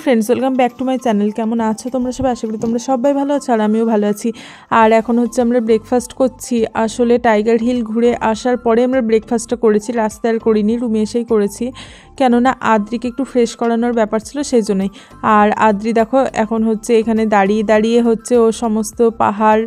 Friends, welcome back to my channel. কেমন আছো তোমরা সবাই? আশা করি তোমরা সবাই ভালো আছো আর আমিও ভালো আছি। আর এখন হচ্ছে আমরা ব্রেকফাস্ট করছি। আসলে টাইগার হিল ঘুরে আসার পরে আমরা ব্রেকফাস্টটা করেছি, রাস্তায় আর করিনি, রুমে এসেই করেছি। কেননা আদ্রিকে একটু ফ্রেশ করানোর ব্যাপার ছিল, সেই জন্যই। আর আদ্রি দেখো এখন হচ্ছে এখানে দাঁড়িয়ে দাঁড়িয়ে হচ্ছে ও সমস্ত পাহাড়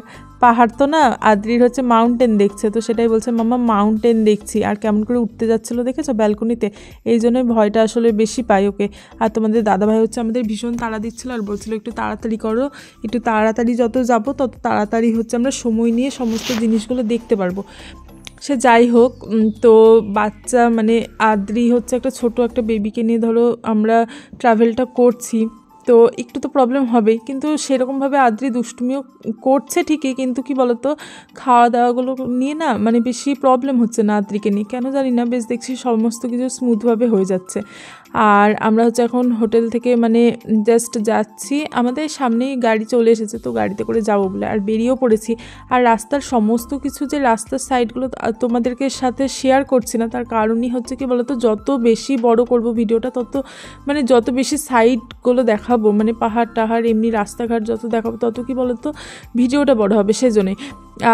তো না, আদ্রির হচ্ছে মাউন্টেন দেখছে, তো সেটাই বলছে মাম্মা মাউন্টেন দেখছি। আর কেমন করে উঠতে যাচ্ছিলো দেখেছো ব্যালকনিতে, এই জন্যই ভয়টা আসলে বেশি পাই ওকে। আর তোমাদের দাদাভাই হচ্ছে আমাদের ভীষণ তাড়া দিচ্ছিলো আর বলছিল একটু তাড়াতাড়ি করো, একটু তাড়াতাড়ি যত যাবো তত তাড়াতাড়ি হচ্ছে আমরা সময় নিয়ে সমস্ত জিনিসগুলো দেখতে পারবো। সে যাই হোক, তো বাচ্চা মানে আদ্রি হচ্ছে একটা ছোট একটা বেবিকে নিয়ে ধরো আমরা ট্রাভেলটা করছি, তো একটু তো প্রবলেম হবেই। কিন্তু সেরকমভাবে আদ্রি দুষ্টুমিও করছে ঠিকই, কিন্তু কি বলতো খাওয়া দাওয়াগুলো নিয়ে না মানে বেশি প্রবলেম হচ্ছে না আদ্রিকে নিয়ে, কেন জানি না। বেশ দেখছি সমস্ত কিছু স্মুথভাবে হয়ে যাচ্ছে। আর আমরা হচ্ছে এখন হোটেল থেকে মানে জাস্ট যাচ্ছি, আমাদের সামনেই গাড়ি চলে এসেছে, তো গাড়িতে করে যাবো বলে আর বেরিয়েও পড়েছি। আর রাস্তার সমস্ত কিছু যে রাস্তার সাইডগুলো তোমাদেরকে সাথে শেয়ার করছি না, তার কারণই হচ্ছে কি বলতো যত বেশি বড় করব ভিডিওটা তত মানে যত বেশি সাইডগুলো দেখাবো, মানে পাহাড় টাহাড় এমনি রাস্তাঘাট যত দেখাবো তত কি বলতো ভিডিওটা বড় হবে, সেজন্যই।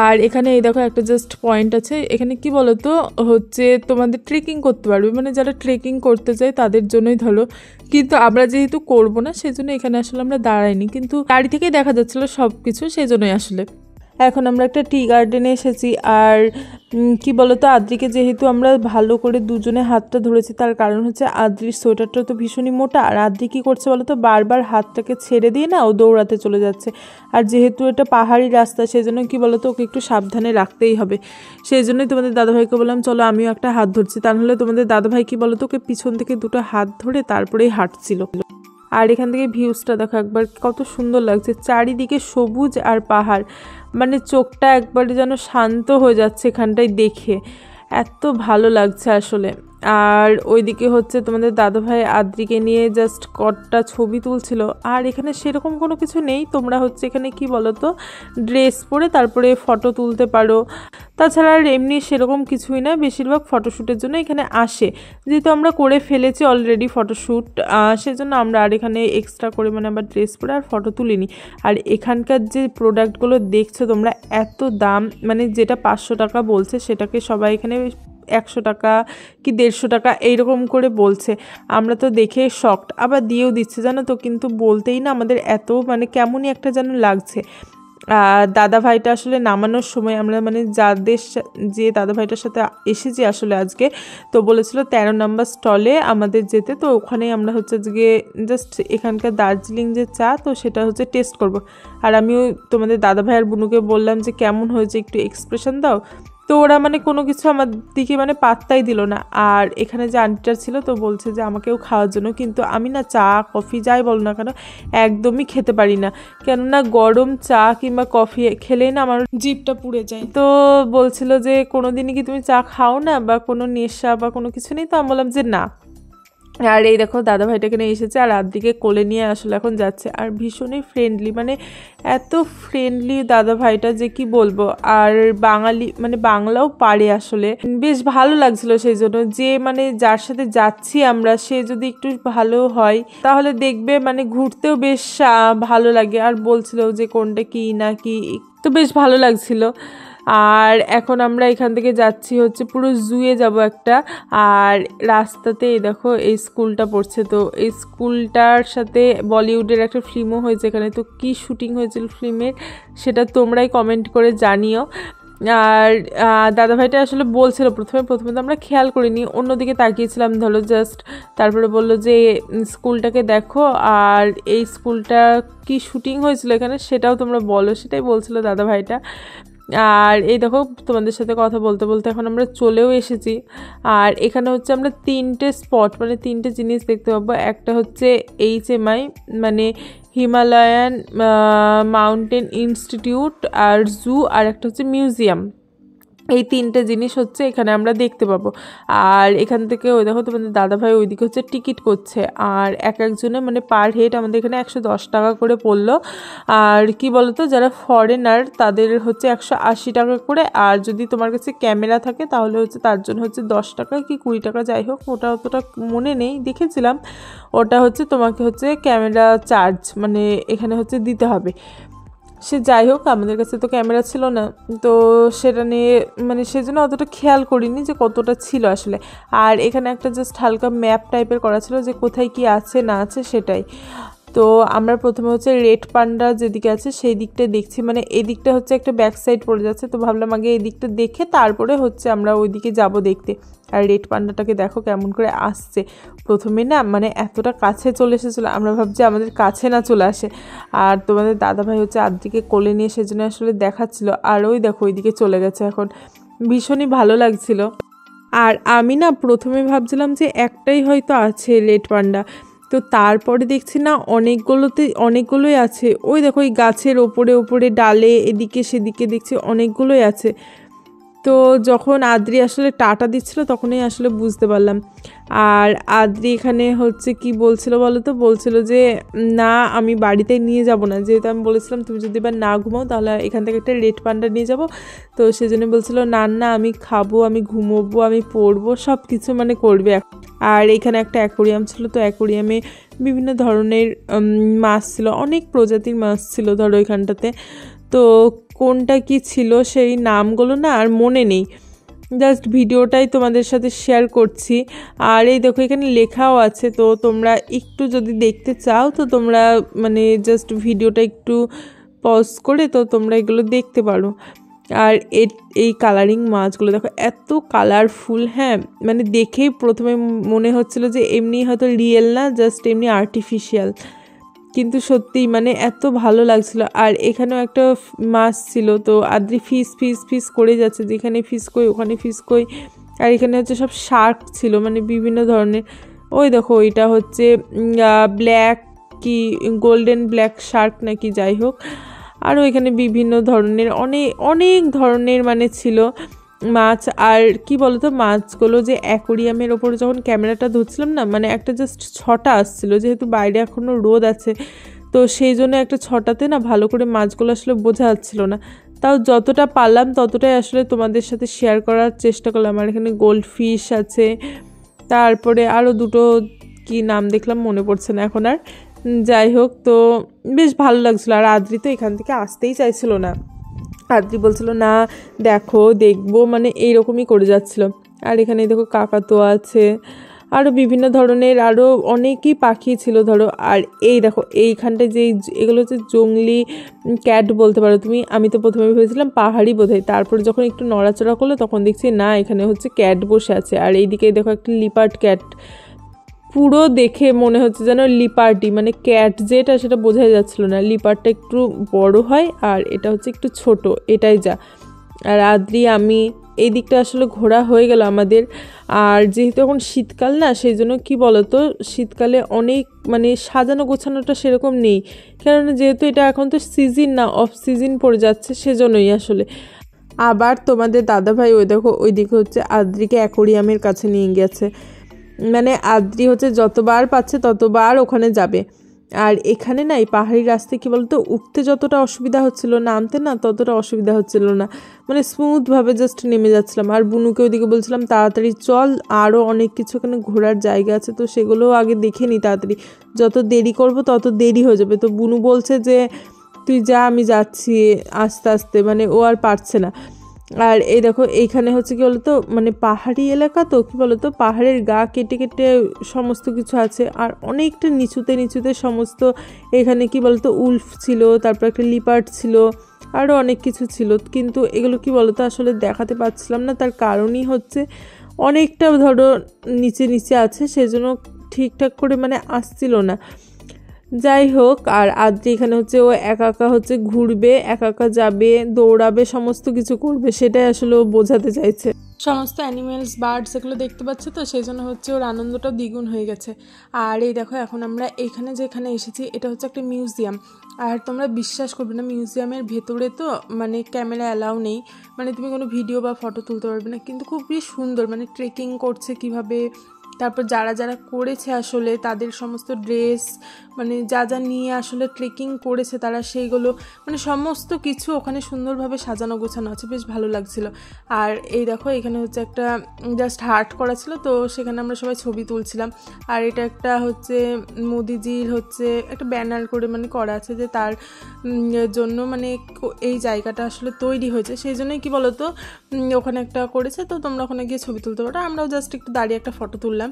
আর এখানে এই দেখো একটা জাস্ট পয়েন্ট আছে, এখানে কি বলতো হচ্ছে তোমাদের ট্রেকিং করতে পারবে, মানে যারা ট্রেকিং করতে চায় তাদের জন্যই ধরো। কিন্তু আমরা যেহেতু করবো না সেজন্য এখানে আসলে আমরা দাঁড়াইনি, কিন্তু গাড়ি থেকেই দেখা যাচ্ছিলো সব কিছু, সেই জন্যই আসলে। এখন আমরা একটা টি গার্ডেনে এসেছি। আর কি বলতো আদ্রিকে যেহেতু আমরা ভালো করে দুজনে হাতটা ধরেছি, তার কারণ হচ্ছে আদ্রির সোয়েটারটা তো ভীষণই মোটা, আর আদ্রি কী করছে বলতো বারবার হাতটাকে ছেড়ে দিয়ে না ও দৌড়াতে চলে যাচ্ছে। আর যেহেতু এটা পাহাড়ি রাস্তা সেজন্য কি বলতো ওকে একটু সাবধানে রাখতেই হবে, সেই জন্যই তোমাদের দাদাভাইকে বললাম চলো আমিও একটা হাত ধরছি। তা নাহলে তোমাদের দাদাভাই কি বলতো ওকে পিছন থেকে দুটো হাত ধরে তারপরেই হাঁটছিল। আর এখান থেকে ভিউজটা দেখো একবার, কত সুন্দর লাগছে, চারিদিকে সবুজ আর পাহাড়, মানে চোখটা একবারে যেন শান্ত হয়ে যাচ্ছে এখানটায় দেখে, এত ভালো লাগছে আসলে। আর ওইদিকে হচ্ছে তোমাদের দাদাভাই আদ্রিকে নিয়ে জাস্ট কটা ছবি তুলছিল। আর এখানে সেরকম কোনো কিছু নেই, তোমরা হচ্ছে এখানে কি বলো তো ড্রেস পরে তারপরে ফটো তুলতে পারো, তাছাড়া আর এমনি সেরকম কিছুই না, বেশিরভাগ ফটোশ্যুটের জন্য এখানে আসে। যেহেতু আমরা করে ফেলেছি অলরেডি ফটোশ্যুট, সেজন্য আমরা আর এখানে এক্সট্রা করে মানে আবার ড্রেস পরে আর ফটো তুলিনি। আর এখানকার যে প্রোডাক্টগুলো দেখছো তোমরা, এত দাম, মানে যেটা 500 টাকা বলছে সেটাকে সবাই এখানে 100 টাকা কি 150 টাকা এইরকম করে বলছে। আমরা তো দেখে শকড, আবার দিয়েও দিচ্ছে জানো তো, কিন্তু বলতেই না আমাদের এত মানে কেমনই একটা যেন লাগছে। দাদা ভাইটা আসলে নামানোর সময় আমরা মানে যে দাদা ভাইটার সাথে এসেছি আসলে আজকে, তো বলেছিল 13 নম্বর স্টলে আমাদের যেতে, তো ওখানেই আমরা হচ্ছে আজকে জাস্ট এখানকার দার্জিলিং যে চা তো সেটা হচ্ছে টেস্ট করব। আর আমিও তোমাদের দাদা ভাই আর বুনুকে বললাম যে কেমন হয়েছে একটু এক্সপ্রেশন দাও, তো ওরা মানে কোনো কিছু আমার দিকে মানে পাত্তাই দিল না। আর এখানে যে আন্টিটা ছিল তো বলছে যে আমাকেও খাওয়ার জন্য, কিন্তু আমি না চা কফি যাই বলো না কেন একদমই খেতে পারি না, কেননা গরম চা কিংবা কফি খেলেই না আমার জিভটা পুড়ে যায়। তো বলছিল যে কোনো দিনই কি তুমি চা খাও না বা কোনো নেশা বা কোনো কিছু নেই, তো আমি বললাম যে না। আর এই দেখো দাদা ভাইটাকে নিয়ে এসেছে আর আদিকে কোলে নিয়ে আসলে এখন যাচ্ছে। আর ভীষণই ফ্রেন্ডলি, মানে এত ফ্রেন্ডলি দাদা ভাইটা যে কি বলবো। আর বাঙালি মানে বাংলাও পারে আসলে, বেশ ভালো লাগছিল। সেই জন্য যে মানে যার সাথে যাচ্ছি আমরা সে যদি একটু ভালো হয় তাহলে দেখবে মানে ঘুরতেও বেশ ভালো লাগে। আর বলছিল যে কোনটা কি না কি, তো বেশ ভালো লাগছিল। আর এখন আমরা এখান থেকে যাচ্ছি হচ্ছে পুরো জুয়ে যাব একটা। আর রাস্তাতে দেখো এই স্কুলটা পড়ছে, তো এই স্কুলটার সাথে বলিউডের একটা ফিল্মও হয়েছে এখানে, তো কি শুটিং হয়েছিল ফিল্মের সেটা তোমরাই কমেন্ট করে জানিও। আর দাদাভাইটা আসলে বলছিল প্রথমে তো আমরা খেয়াল করিনি, অন্যদিকে তাকিয়েছিলাম ধরো জাস্ট, তারপরে বললো যে স্কুলটাকে দেখো আর এই স্কুলটা কি শুটিং হয়েছিল এখানে সেটাও তোমরা বলো, সেটাই বলছিল দাদাভাইটা। আর এই দেখো তোমাদের সাথে কথা বলতে বলতে এখন আমরা চলেও এসেছি। আর এখানে হচ্ছে আমরা 3টে স্পট মানে 3টে জিনিস দেখতে পাবো। একটা হচ্ছে HMI মানে হিমালয়ান মাউন্টেন ইনস্টিটিউট আর জু, আর একটা হচ্ছে মিউজিয়াম। এই তিনটে জিনিস হচ্ছে এখানে আমরা দেখতে পাবো। আর এখান থেকে ওই দেখো তোমাদের দাদাভাই ওইদিকে হচ্ছে টিকিট করছে, আর এক একজনে মানে পার হেড আমাদের এখানে 110 টাকা করে পড়লো। আর কি বলতো, যারা ফরেনার তাদের হচ্ছে 180 টাকা করে, আর যদি তোমার কাছে ক্যামেরা থাকে তাহলে হচ্ছে তার জন্য হচ্ছে 10 টাকা কি 20 টাকা, যাই হোক ওটা অতটা মনে নেই, দেখেছিলাম ওটা হচ্ছে তোমাকে হচ্ছে ক্যামেরা চার্জ মানে এখানে হচ্ছে দিতে হবে। সে যাই হোক, আমাদের কাছে তো ক্যামেরা ছিল না, তো সেটা নিয়ে মানে সেজন্য অতটা খেয়াল করিনি যে কতটা ছিল আসলে। আর এখানে একটা জাস্ট হালকা ম্যাপ টাইপের করা ছিল যে কোথায় কি আছে না আছে সেটাই। তো আমরা প্রথমে হচ্ছে রেড পান্ডা যেদিকে আছে সেই দিকটা দেখছি, মানে এই দিকটা হচ্ছে একটা ব্যাক সাইড পড়ে যাচ্ছে, তো ভাবলাম আগে এই দিকটা দেখে তারপরে হচ্ছে আমরা ওই দিকে যাবো দেখতে। আর রেড পান্ডাটাকে দেখো কেমন করে আসছে, প্রথমে না মানে এতটা কাছে চলে এসেছিলো, আমরা ভাবছি আমাদের কাছে না চলে আসে। আর তোমাদের দাদাভাই হচ্ছে আদ্রিকে কোলে নিয়ে সেজন্য আসলে দেখাচ্ছিল, আর ওই দেখো ওইদিকে চলে গেছে এখন, ভীষণই ভালো লাগছিল। আর আমি না প্রথমে ভাবছিলাম যে একটাই হয়তো আছে রেড পান্ডা, তো তারপরে দেখছি না অনেকগুলোই আছে। ওই দেখো ওই গাছের ওপরে ডালে এদিকে সেদিকে দেখছি অনেকগুলোই আছে। তো যখন আদ্রি আসলে টাটা দিচ্ছিল তখনই আসলে বুঝতে পারলাম। আর আদ্রি এখানে হচ্ছে কি বলছিল বলো তো, বলছিল যে না আমি বাড়িতে নিয়ে যাব না, যেহেতু আমি বলেছিলাম তুমি যদি এবার না ঘুমাও তাহলে এখান থেকে একটা রেড পান্ডা নিয়ে যাব। তো সেজন্য বলছিল না না আমি খাবো, আমি ঘুমোবো, আমি পড়বো, সব কিছু মানে করবে। আর এখানে একটা অ্যাকোরিয়াম ছিল, তো অ্যাকোরিয়ামে বিভিন্ন ধরনের মাছ ছিল, অনেক প্রজাতির মাছ ছিল ধরো এখানটাতে। তো কোনটা কি ছিল সেই নামগুলো না আর মনে নেই, জাস্ট ভিডিওটাই তোমাদের সাথে শেয়ার করছি। আর এই দেখো এখানে লেখাও আছে, তো তোমরা একটু যদি দেখতে চাও তো তোমরা মানে জাস্ট ভিডিওটা একটু পজ করে তো তোমরা এগুলো দেখতে পারো। আর এই কালারিং মাছগুলো দেখো এত কালারফুল, হ্যাঁ মানে দেখেই প্রথমে মনে হচ্ছিল যে এমনি হয়তো রিয়েল না, জাস্ট এমনি আর্টিফিশিয়াল, কিন্তু সত্যিই মানে এত ভালো লাগছিল। আর এখানেও একটা মাছ ছিল, তো আদ্রি ফিস করে যাচ্ছে, যেখানে ফিস কই ওখানে ফিস কই। আর এখানে হচ্ছে সব শার্ক ছিল মানে বিভিন্ন ধরনের, ওই দেখো ওইটা হচ্ছে ব্ল্যাক কি গোল্ডেন ব্ল্যাক শার্ক নাকি, যাই হোক। আরও এখানে বিভিন্ন ধরনের অনেক ধরনের মানে ছিল মাছ। আর কি বলতো মাছগুলো যে অ্যাকোরিয়ামের ওপরে যখন ক্যামেরাটা ধরছিলাম না, মানে একটা জাস্ট ছটা আসছিলো, যেহেতু বাইরে এখনও রোদ আছে তো সেই জন্য একটা ছটাতে না ভালো করে মাছগুলো আসলে বোঝা যাচ্ছিল না, তাও যতটা পারলাম ততটাই আসলে তোমাদের সাথে শেয়ার করার চেষ্টা করলাম। আর এখানে গোল্ড ফিশ আছে, তারপরে আরও দুটো কি নাম দেখলাম মনে পড়ছে না এখন আর, যাই হোক তো বেশ ভালো লাগছিলো। আর আদ্রি তো এখান থেকে আসতেই চাইছিল না, আদ্রি বলছিল না দেখবো মানে এইরকমই করে যাচ্ছিল। আর এখানে দেখো কাকাতুয়া আছে, আরও বিভিন্ন ধরনের আরও অনেকই পাখি ছিল ধরো। আর এই দেখো এইখানটায় যে এগুলো হচ্ছে জংলি ক্যাট বলতে পারো তুমি, আমি তো প্রথমে ভেবেছিলাম পাহাড়ি বোধহয়, তারপর যখন একটু নড়াচড়া করলো তখন দেখছি না এখানে হচ্ছে ক্যাট বসে আছে। আর এইদিকে দেখো একটা লিপার্ড ক্যাট, পুরো দেখে মনে হচ্ছে যেন লিপার্ডই, মানে ক্যাট যেটা সেটা বোঝাই যাচ্ছিল না, লিপার্ডটা একটু বড় হয় আর এটা হচ্ছে একটু ছোট, এটাই যা। আর আদ্রি আমি এই দিকটা আসলে ঘোরা হয়ে গেল আমাদের। আর যেহেতু এখন শীতকাল না, সেই জন্য কী বলতো শীতকালে অনেক মানে সাজানো গোছানোটা সেরকম নেই, কারণ যেহেতু এটা এখন তো সিজন না, অফ সিজন পড়ে যাচ্ছে, সেজন্যই আসলে। আবার তোমাদের দাদাভাই ওই দেখো ওইদিকে হচ্ছে আদ্রিকে অ্যাকোরিয়ামের কাছে নিয়ে গেছে, মানে আদ্রি হচ্ছে যতবার পাচ্ছে ততবার ওখানে যাবে। আর এখানে না এই পাহাড়ি রাস্তায় কী বলতো উঠতে যতটা অসুবিধা হচ্ছিল, নামতে না ততটা অসুবিধা হচ্ছিল না, মানে স্মুথভাবে জাস্ট নেমে যাচ্ছিলাম। আর বুনুকে ওইদিকে বলছিলাম তাড়াতাড়ি চল, আরও অনেক কিছু এখানে ঘোরার জায়গা আছে, তো সেগুলোও আগে দেখে নিই তাড়াতাড়ি, যত দেরি করব তত দেরি হয়ে যাবে। তো বুনু বলছে যে তুই যা আমি যাচ্ছি আস্তে আস্তে, মানে ও আর পারছে না। আর এই দেখো এইখানে হচ্ছে কি বলতো মানে পাহাড়ি এলাকা, তো কি বলতো পাহাড়ের গা কেটে কেটে সমস্ত কিছু আছে, আর অনেকটা নিচুতে সমস্ত। এখানে কি বলতো উল্ফ ছিল, তারপর একটা লিপার্ড ছিল, আরও অনেক কিছু ছিল, কিন্তু এগুলো কি বলতো আসলে দেখাতে পারছিলাম না, তার কারণই হচ্ছে অনেকটা ধরো নিচে আছে, সেজন্য ঠিকঠাক করে মানে আসছিল না, যাই হোক। আর আদ্রি এখানে হচ্ছে ও একা হচ্ছে ঘুরবে, একা যাবে, দৌড়াবে, সমস্ত কিছু করবে, সেটাই আসলে ও বোঝাতে চাইছে। সমস্ত অ্যানিমেলস বার্ডস এগুলো দেখতে পাচ্ছে, তো সেই জন্য হচ্ছে ওর আনন্দটা দ্বিগুণ হয়ে গেছে। আর এই দেখো এখন আমরা এখানে যেখানে এসেছি এটা হচ্ছে একটা মিউজিয়াম। আর তোমরা বিশ্বাস করবে না, মিউজিয়ামের ভেতরে তো মানে ক্যামেরা অ্যালাউ নেই, মানে তুমি কোনো ভিডিও বা ফটো তুলতে পারবে না, কিন্তু খুবই সুন্দর মানে ট্রেকিং করছে কিভাবে, তারপর যারা যারা করেছে আসলে তাদের সমস্ত ড্রেস, মানে যা যা নিয়ে আসলে ট্রেকিং করেছে তারা সেইগুলো মানে সমস্ত কিছু ওখানে সুন্দরভাবে সাজানো গোছানো আছে, বেশ ভালো লাগছিল। আর এই দেখো এখানে হচ্ছে একটা জাস্ট হার্ট করা ছিল, তো সেখানে আমরা সবাই ছবি তুলছিলাম। আর এটা একটা হচ্ছে মোদিজির হচ্ছে একটা ব্যানার করে মানে করা আছে যে তার জন্য মানে এই জায়গাটা আসলে তৈরি হয়েছে, সেই জন্যই কি বলতো ওখানে একটা করেছে, তো তোমরা ওখানে গিয়ে ছবি তুলতে পারো। আমরাও জাস্ট একটু দাঁড়িয়ে একটা ফটো তুললাম।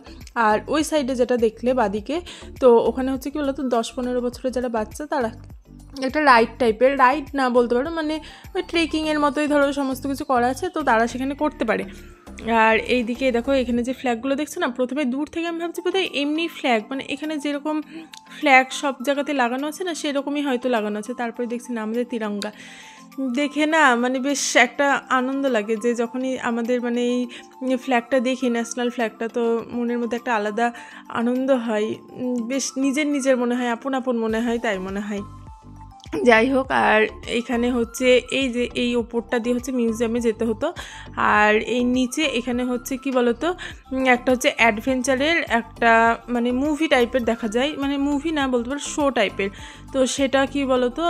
আর ওই সাইডে যেটা দেখলে বাদিকে, তো ওখানে হচ্ছে কি বলতো 10-15 বছরের যারা বাচ্চা তারা একটা রাইড টাইপের, রাইড না বলতে পারো মানে ওই ট্রেকিংয়ের মতোই ধরো সমস্ত কিছু করা আছে, তো তারা সেখানে করতে পারে। আর এইদিকে দেখো এখানে যে ফ্ল্যাগগুলো দেখছো না, প্রথমে দূর থেকে আমি ভাবছি বোধহয় এমনি ফ্ল্যাগ, মানে এখানে যেরকম ফ্ল্যাগ সব জায়গাতে লাগানো আছে না সেরকমই হয়তো লাগানো আছে। তারপরে দেখছি না আমাদের তিরঙ্গা দেখে না মানে বেশ একটা আনন্দ লাগে, যে যখনই আমাদের মানে এই ফ্ল্যাগটা দেখি ন্যাশনাল ফ্ল্যাগটা, তো মনের মধ্যে একটা আলাদা আনন্দ হয়, বেশ নিজের নিজের মনে হয়, আপন আপন মনে হয়, তাই মনে হয়। যাই হোক, আর এইখানে হচ্ছে এই যে এই ওপরটা দিয়ে হচ্ছে মিউজিয়ামে যেতে হতো, আর এই নিচে এখানে হচ্ছে কি বলতো একটা হচ্ছে অ্যাডভেঞ্চারের একটা মানে মুভি টাইপের দেখা যায়, মানে মুভি না বলতে পারো শো টাইপের, তো সেটা কি বলতো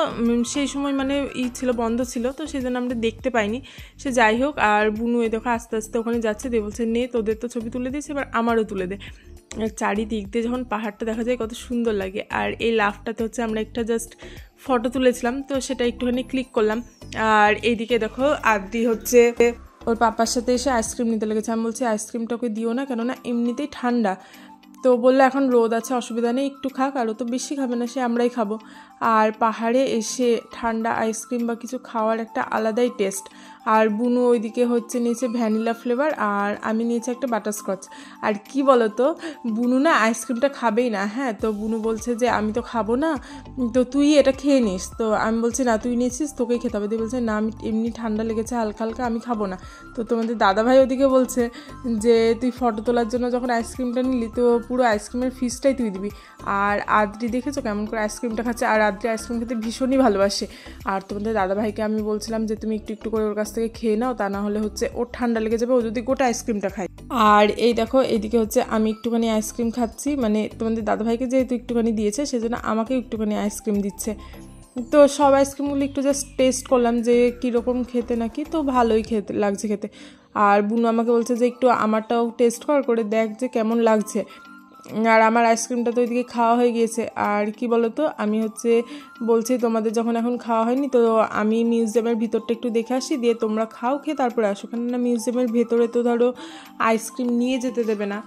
সেই সময় মানে ছিল বন্ধ ছিল, তো সেই জন্য আমরা দেখতে পাইনি। সে যাই হোক, আর বুনু এই দেখো আস্তে আস্তে ওখানে যাচ্ছে, দিয়ে বলছে নে তোদের তো ছবি তুলে দিয়েছে এবার আমারও তুলে দে। চারিদিক দিয়ে যখন পাহাড়টা দেখা যায় কত সুন্দর লাগে। আর এই লাফটাতে হচ্ছে আমরা একটা জাস্ট ফটো তুলেছিলাম, তো সেটা একটুখানি ক্লিক করলাম। আর এইদিকে দেখো আদি হচ্ছে ওর পাপার সাথে এসে আইসক্রিম নিতে লেগেছে। আমি বলছি আইসক্রিমটা ওকে দিও না, কেননা এমনিতেই ঠান্ডা, তো বললো এখন রোদ আছে অসুবিধা নেই একটু খাক, আর ও তো বেশি খাবে না, সে আমরাই খাবো। আর পাহাড়ে এসে ঠান্ডা আইসক্রিম বা কিছু খাওয়ার একটা আলাদাই টেস্ট। আর বুনু ওইদিকে হচ্ছে নিয়েছে ভ্যানিলা ফ্লেভার, আর আমি নিয়েছি একটা বাটারস্কচ। আর কি বলতো বুনু না আইসক্রিমটা খাবেই না, হ্যাঁ, তো বুনু বলছে যে আমি তো খাবো না, তো তুই এটা খেয়ে নিস। তো আমি বলছি না তুই নিয়েছিস তোকেই খেতে হবে, দিয়ে বলছে না আমি এমনি ঠান্ডা লেগেছে হালকা হালকা আমি খাবো না। তো তোমাদের দাদাভাই ওদিকে বলছে যে তুই ফটো তোলার জন্য যখন আইসক্রিমটা নিলি তো পুরো আইসক্রিমের ফিসটাই তুই দিবি। আর আদ্রি দেখেছো কেমন করে আইসক্রিমটা খাচ্ছে, আর আদ্রি আইসক্রিম খেতে ভীষণই ভালোবাসে। আর তোমাদের দাদাভাইকে আমি বলছিলাম যে তুমি একটু একটু করে ওর কাছ থেকে খেয়ে নাও, তা না হলে হচ্ছে ওর ঠান্ডা লেগে যাবে ও যদি গোটা আইসক্রিমটা খায়। আর এই দেখো এইদিকে হচ্ছে আমি একটুখানি আইসক্রিম খাচ্ছি, মানে তোমাদের দাদাভাইকে যেহেতু একটুখানি দিয়েছে সেজন্য আমাকেও একটুখানি আইসক্রিম দিচ্ছে। তো সব আইসক্রিমগুলো একটু জাস্ট টেস্ট করলাম যে কীরকম খেতে নাকি, তো ভালোই খেতে লাগছে খেতে। আর বুনু আমাকে বলছে যে একটু আমারটাও টেস্ট করে দেখ যে কেমন লাগছে। আর আমার আইসক্রিমটা তো ওইদিকে খাওয়া হয়ে গিয়েছে। আর কি বলো তো আমি হচ্ছে বলছি তোমাদের যখন এখন খাওয়া হয়নি তো আমি মিউজিয়ামের ভিতরটা একটু দেখে আসি, দিয়ে তোমরা খাও, খেয়ে তারপরে আসো, কেননা মিউজিয়ামের ভেতরে তো ধরো আইসক্রিম নিয়ে যেতে দেবে না।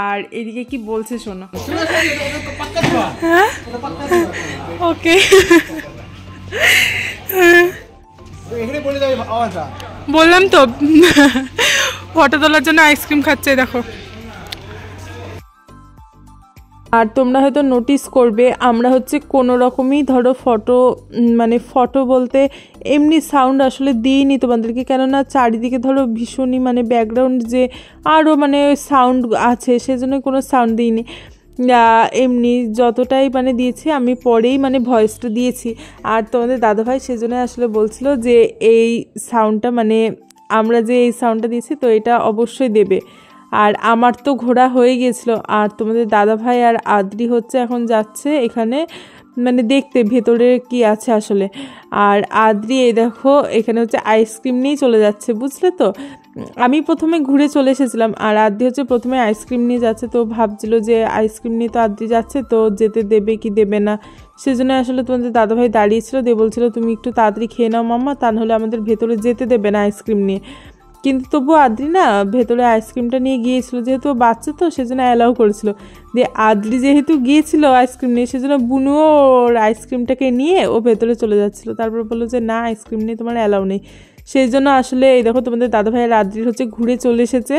আর এদিকে কি বলছে শোনো। ওকে বললাম তো ফটো তোলার জন্য আইসক্রিম খাচ্ছে দেখো। আর তোমরা হয়তো নোটিস করবে আমরা হচ্ছে কোনো রকমই ধরো ফটো মানে ফটো বলতে এমনি সাউন্ড আসলে দিইনি তোমাদেরকে, কেননা চারিদিকে ধরো ভীষণই মানে ব্যাকগ্রাউন্ড যে আরও মানে সাউন্ড আছে সেজন্য কোনো সাউন্ড দিইনি। এমনি যতটাই মানে দিয়েছি আমি পরেই মানে ভয়েসটা দিয়েছি। আর তোমাদের দাদাভাই সেজন্য আসলে বলছিল যে এই সাউন্ডটা মানে আমরা যে এই সাউন্ডটা দিয়েছি তো এটা অবশ্যই দেবে। আর আমার তো ঘোরা হয়ে গিয়েছিলো, আর তোমাদের দাদাভাই আর আদ্রি হচ্ছে এখন যাচ্ছে এখানে মানে দেখতে ভেতরে কি আছে আসলে। আর আদ্রি এই দেখো এখানে হচ্ছে আইসক্রিম নিয়েই চলে যাচ্ছে, বুঝলে তো। আমি প্রথমে ঘুরে চলে এসেছিলাম আর আদ্রি হচ্ছে প্রথমে আইসক্রিম নিয়ে যাচ্ছে, তো ভাবছিল যে আইসক্রিম নিয়ে তো আদ্রি যাচ্ছে তো যেতে দেবে কি দেবে না, সেজন্য আসলে তোমাদের দাদাভাই দাঁড়িয়েছিল, দিয়ে বলছিল তুমি একটু তাড়াতাড়ি খেয়ে নাও মাম্মা, তা নাহলে আমাদের ভেতরে যেতে দেবে না আইসক্রিম নিয়ে। কিন্তু তবু আদ্রি না ভেতরে আইসক্রিমটা নিয়ে গিয়েছিল, যেহেতু বাচ্চা তো সেজন্য অ্যালাউ করেছিল। দিয়ে আদ্রি যেহেতু গিয়েছিল আইসক্রিম নিয়ে সেজন্য বুনুও ওর আইসক্রিমটাকে নিয়ে ও ভেতরে চলে যাচ্ছিলো, তারপর বললো যে না আইসক্রিম নিয়ে তোমার অ্যালাউ নেই। সেই জন্য আসলে এই দেখো তোমাদের দাদাভাইয়ের আদ্রির হচ্ছে ঘুরে চলে এসেছে।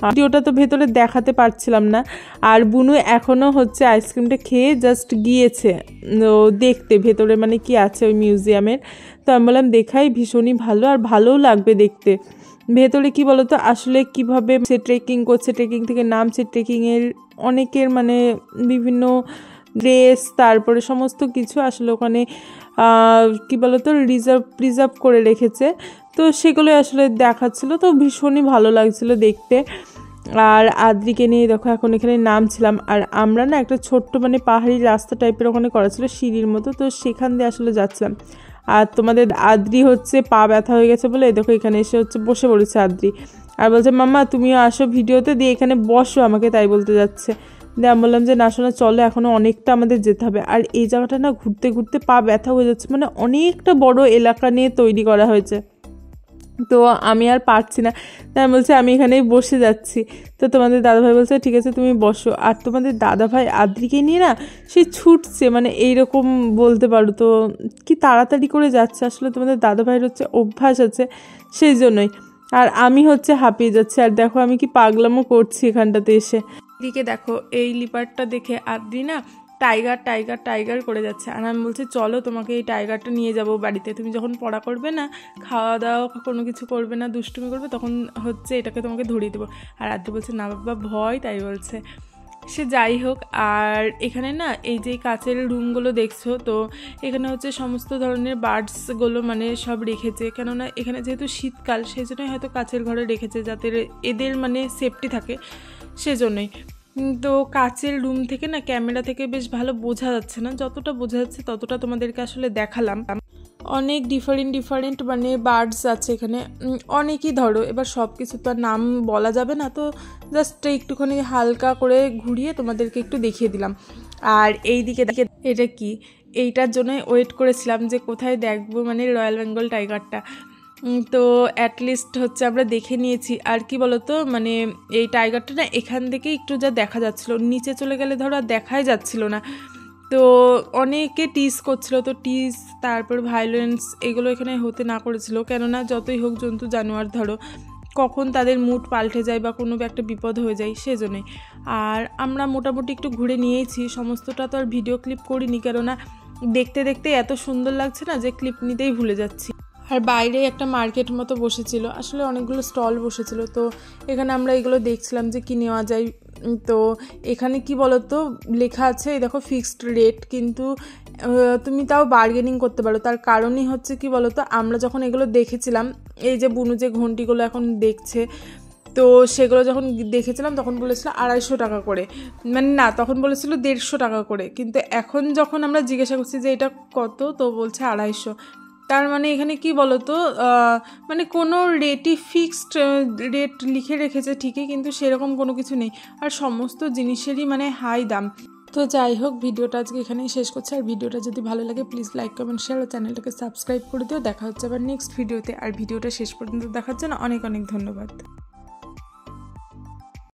ভিডিওটা তো ভেতরে দেখাতে পারছিলাম না। আর বুনু এখনও হচ্ছে আইসক্রিমটা খেয়ে জাস্ট গিয়েছে দেখতে ভেতরে মানে কি আছে ওই মিউজিয়ামের। তো আমি বললাম দেখাই, ভীষণই ভালো আর ভালোও লাগবে দেখতে। ভেতরে কি বলতো আসলে কিভাবে সে ট্রেকিং করছে, ট্রেকিং থেকে নামছে, ট্রেকিংয়ের অনেকের মানে বিভিন্ন ড্রেস, তারপরে সমস্ত কিছু আসলে ওখানে কি বলতো প্রিজার্ভ করে রেখেছে। তো সেগুলো আসলে দেখাচ্ছিল, তো ভীষণই ভালো লাগছিল দেখতে। আর আদ্রিকে নিয়ে দেখো এখন এখানে নামছিলাম। আর আমরা না একটা ছোট্ট মানে পাহাড়ি রাস্তা টাইপের ওখানে করা ছিল সিঁড়ির মতো, তো সেখান দিয়ে আসলে যাচ্ছিলাম। আর তোমাদের আদ্রি হচ্ছে পা ব্যথা হয়ে গেছে বলে দেখো এখানে এসে হচ্ছে বসে পড়েছে আদ্রি। আর বলছে মাম্মা তুমিও আসো ভিডিওতে, দিয়ে এখানে বসো আমাকে তাই বলতে যাচ্ছে। দিয়ে আমি বললাম যে না শোনা চলো, এখনও অনেকটা আমাদের যেতে হবে। আর এই জায়গাটা না ঘুরতে ঘুরতে পা ব্যথা হয়ে যাচ্ছে, মানে অনেকটা বড় এলাকা নিয়ে তৈরি করা হয়েছে, তো আমি আর পারছি না। তাই বলছে আমি এখানেই বসে যাচ্ছি। তো তোমাদের দাদাভাই বলছে ঠিক আছে তুমি বসো। আর তোমাদের দাদাভাই আদ্রিকে নিয়ে না সে ছুটছে, মানে এইরকম বলতে পারো, তো কি তাড়াতাড়ি করে যাচ্ছে। আসলে তোমাদের দাদাভাইয়ের হচ্ছে অভ্যাস আছে সেই জন্যই। আর আমি হচ্ছে হাঁপিয়ে যাচ্ছি। আর দেখো আমি কি পাগলামো করছি এখানটাতে এসে। এদিকে দেখো এই লিপারটা দেখে আদ্রি না টাইগার টাইগার টাইগার করে যাচ্ছে। আর আমি বলছি চলো তোমাকে এই টাইগারটা নিয়ে যাবো বাড়িতে, তুমি যখন পড়া করবে না, খাওয়া দাওয়া কোনো কিছু করবে না, দুষ্টুমি করবে, তখন হচ্ছে এটাকে তোমাকে ধরিয়ে দেবো। আর আদ্রি বলছে না বাবা ভয়, তাই বলছে। সে যাই হোক। আর এখানে না এই যে কাচের রুমগুলো দেখছো, তো এখানে হচ্ছে সমস্ত ধরনের বার্ডসগুলো মানে সব রেখেছে, কেননা এখানে যেহেতু শীতকাল সেই জন্যই হয়তো কাচের ঘরে রেখেছে যাতে এদের মানে সেফটি থাকে সেজন্যই। তো কাচের রুম থেকে না ক্যামেরা থেকে বেশ ভালো বোঝা যাচ্ছে না, যতটা বোঝা যাচ্ছে ততটা তোমাদেরকে আসলে দেখালাম। অনেক ডিফারেন্ট মানে বার্ডস আছে এখানে, অনেকই ধরো এবার সব কিছু তো আর নাম বলা যাবে না, তো জাস্ট একটুখানি হালকা করে ঘুরিয়ে তোমাদেরকে একটু দেখিয়ে দিলাম। আর এই দিকে দেখে এটা কি, এইটার জন্যই ওয়েট করেছিলাম যে কোথায় দেখবো মানে রয়্যাল বেঙ্গল টাইগারটা। তো অ্যাটলিস্ট হচ্ছে আমরা দেখে নিয়েছি। আর কি বলতো মানে এই টাইগারটা না এখান থেকে একটু যা দেখা যাচ্ছিলো, নিচে চলে গেলে ধরো আর দেখাই যাচ্ছিলো না। তো অনেকে টিজ করছিল, তো টিজ তারপর ভায়োলেন্স এগুলো এখানে হতে না করেছিল, কেননা যতই হোক জন্তু জানোয়ার ধরো কখন তাদের মুড পাল্টে যায় বা কোনো একটা বিপদ হয়ে যায় সেজন্যই। আর আমরা মোটামুটি একটু ঘুরে নিয়েছি, সমস্তটা তো আর ভিডিও ক্লিপ করিনি, কেননা দেখতে দেখতে এত সুন্দর লাগছে না যে ক্লিপ নিতেই ভুলে যাচ্ছি। আর বাইরে একটা মার্কেট মতো বসেছিল, আসলে অনেকগুলো স্টল বসেছিল, তো এখানে আমরা এগুলো দেখছিলাম যে কি নেওয়া যায়। তো এখানে কি বলতো লেখা আছে দেখো ফিক্সড রেট, কিন্তু তুমি তাও বার্গেনিং করতে পারো। তার কারণই হচ্ছে কি বলতো আমরা যখন এগুলো দেখেছিলাম, এই যে বুনু যে ঘন্টিগুলো এখন দেখছে, তো সেগুলো যখন দেখেছিলাম তখন বলেছিল 250 টাকা করে, মানে না তখন বলেছিল 150 টাকা করে, কিন্তু এখন যখন আমরা জিজ্ঞাসা করছি যে এটা কত, তো বলছে 250। তার মানে এখানে কি বলতো মানে কোনো রেটই ফিক্সড রেট লিখে রেখেছে ঠিকই, কিন্তু সেরকম কোনো কিছু নেই। আর সমস্ত জিনিসেরই মানে হাই দাম। তো যাই হোক ভিডিওটা আজকে এখানেই শেষ করছি। আর ভিডিওটা যদি ভালো লাগে প্লিজ লাইক কমেন্ট শেয়ার ও চ্যানেলটাকে সাবস্ক্রাইব করে দিও। দেখা হচ্ছে আবার নেক্সট ভিডিওতে। আর ভিডিওটা শেষ পর্যন্ত দেখার জন্য অনেক অনেক ধন্যবাদ।